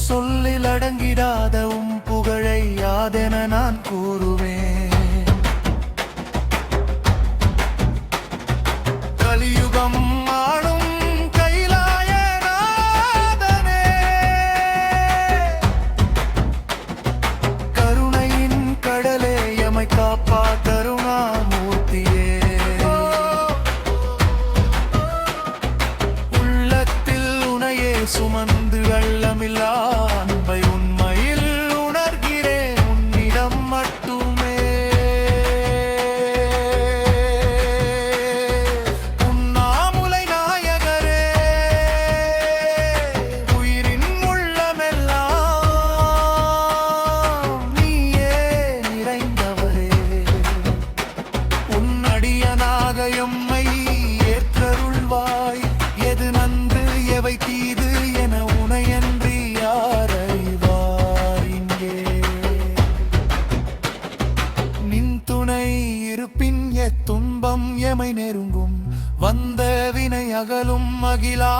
சொல்லில் அடங்கிடாத புகழை யாதென நான் கூறுவேன். கலியுகம் ஆளும் கைலாயநாதனே, கருணையின் கடலே எமை காப்பா கருணாமூர்த்தியே, உள்ளத்தில் உனையே சுமந்து அள்ளமில்லா அன்பை உண்மையில் உணர்கிறேன் உன்னிடம் மட்டுமே. உண்ணாமுலை நாயகரே, உயிரின் உள்ளமெல்லாம் நீயே நிறைந்தவரே, உன்னடியனாக எம்மை ஏற்றருள்வாய். எது நன்று எவை தீது என உனையன்றி யார் அறிவார் இங்கே. நின் துணை இருப்பின் எத்துன்பம் எமை நெருங்கும், வந்த வினை அகலும் அகிலா